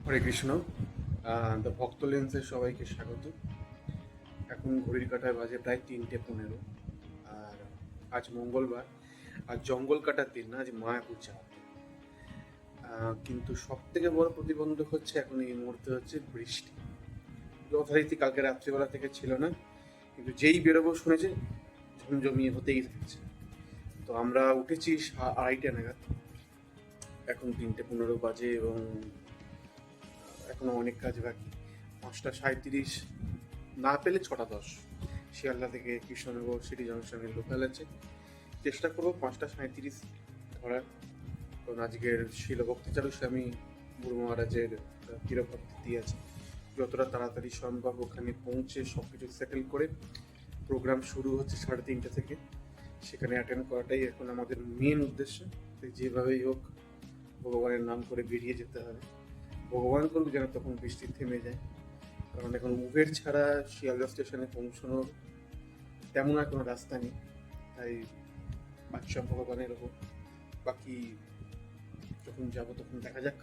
হরে Krishna. The ভক্ত লেন্সে সবাইকে স্বাগত। এখন ঘড়ির কাঁটায় বাজে প্রায় 3:15। আর আজ মঙ্গলবার, আজ জঙ্গল কাটার দিন না, আজ মায়াপুর যাওয়ার দিন। কিন্তু সব থেকে বড় প্রতিবন্ধক হচ্ছে এখন এই মুহূর্তে হচ্ছে বৃষ্টি। যথারীতি কালকে রাত্রিবেলা থেকে ছিল না, কিন্তু যেই বেরোবো শুনেছে ঝমঝমিয়ে হতেই থাকছে। তো আমরা উঠেছি 2:30 নাগাদ, এখন 3:15 বাজে এবং এখনো অনেক কাজ বাকি। 5:37 না পেলে 6:10 শিয়ালদা থেকে কৃষ্ণনগর সিটি জংশনের লোকাল আছে, চেষ্টা করবো 5:37 ধরার। কারণ আজকের শিলভক্তি চালু স্বামী গুরু মহারাজের চিরভক্তি দিয়েছে, যতটা তাড়াতাড়ি সম্ভব ওখানে পৌঁছে সব কিছু সেটেল করে প্রোগ্রাম শুরু হচ্ছে 3:30 থেকে, সেখানে অ্যাটেন্ড করাটাই এখন আমাদের মেন উদ্দেশ্য। যেভাবেই হোক ভগবানের নাম করে বেরিয়ে যেতে হবে। ভগবান করুক যেন তখন বৃষ্টি থেমে যায়, কারণ এখন উবের ছাড়া শিয়ালদা স্টেশনে পৌঁছানোর তেমন আর কোনো রাস্তা নেই। তাই বাচ্চা ভগবানের ওপর, বাকি যখন যাবো তখন দেখা যাক।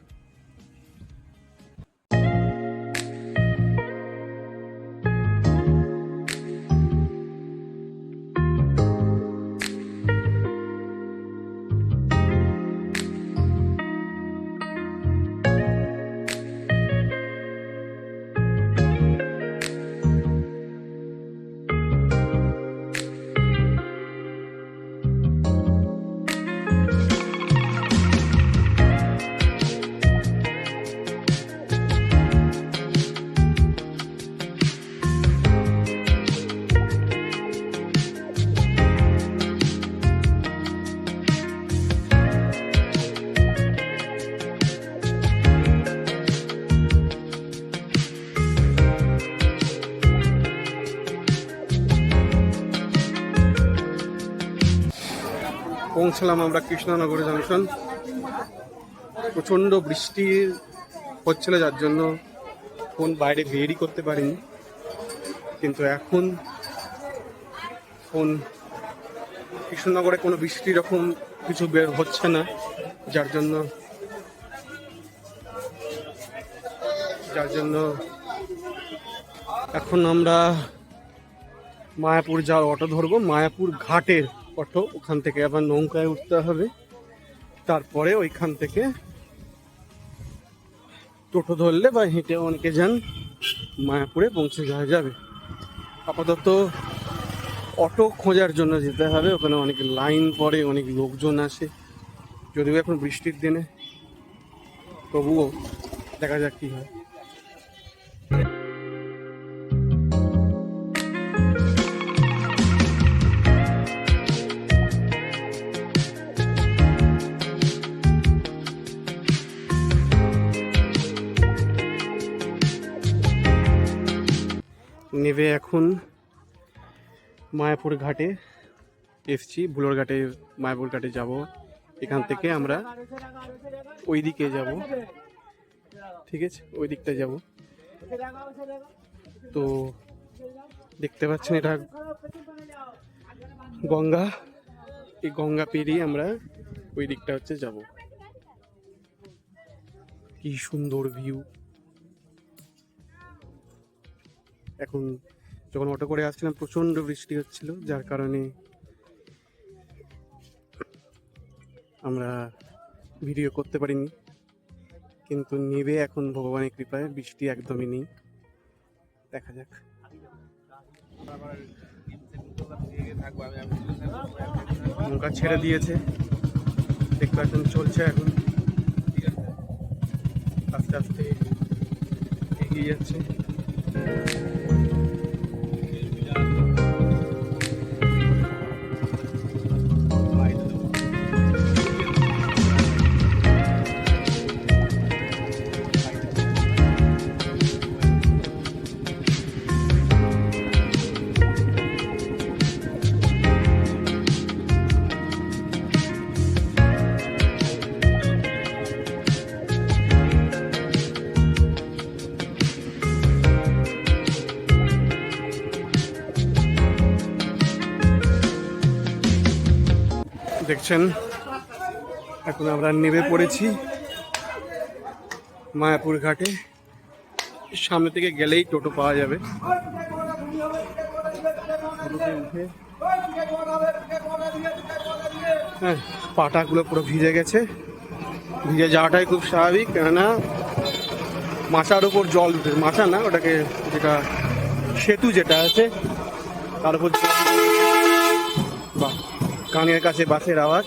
পৌঁছলাম আমরা কৃষ্ণনগর জংশন। প্রচণ্ড বৃষ্টি হচ্ছিল, যার জন্য ফোন বাইরে বেরই করতে পারিনি, কিন্তু এখন ফোন কৃষ্ণনগরে কোনো বৃষ্টি রকম কিছু বের হচ্ছে না, যার জন্য এখন আমরা মায়াপুর যাওয়ার অটো ধরবো। মায়াপুর ঘাটের অটো, ওখান থেকে আবার নৌকায় উঠতে হবে, তারপরে ওইখান থেকে টোটো ধরলে বা হেঁটে অনেকে যান মায়াপুরে পৌঁছে যাওয়া যাবে। আপাতত অটো খোঁজার জন্য যেতে হবে, ওখানে অনেক লাইন পড়ে, অনেক লোকজন আসে, যদিও এখন বৃষ্টির দিনে, তবুও দেখা যাক কি হয়। নেবে এখন মায়াপুর ঘাটে এসছি, ভুলোর ঘাটে মায়াপুর ঘাটে যাব। এখান থেকে আমরা ওই দিকে যাব, ঠিক আছে, ওই দিকটা যাব। তো দেখতে পাচ্ছেন এটা গঙ্গা, এই গঙ্গা পেরিয়ে আমরা ওই দিকটা হচ্ছে যাব। কি সুন্দর ভিউ। এখন যখন অটো করে আসছিলাম প্রচণ্ড বৃষ্টি হচ্ছিল, যার কারণে আমরা ভিডিও করতে পারিনি, কিন্তু নেবে এখন ভগবানের কৃপায় বৃষ্টি একদমই নেই। দেখা যাক। নৌকা ছেড়ে দিয়েছে, দেখতে পাচ্ছেন চলছে, এখন আস্তে আস্তে এগিয়ে যাচ্ছে। দেখছেন এখন আমরা নেমে পড়েছি। মায়াপুর ঘাটে। সামনে থেকে গেলেই টোটো পাওয়া যাবে। টোটোতে উঠে হ্যাঁ, পাটাগুলো পুরো ভিজে গেছে। ভিজে যাওয়াটাই খুব স্বাভাবিক, কেননা মাচার উপর জল উঠে, মাচা না ওটাকে, যেটা সেতু যেটা আছে তার উপর। বাহ, কানের কাছে বাসের আওয়াজ,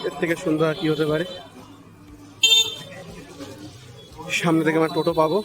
এর থেকে সুন্দর আর কি হতে পারে। সামনে থেকে আমরা টোটো পাবো।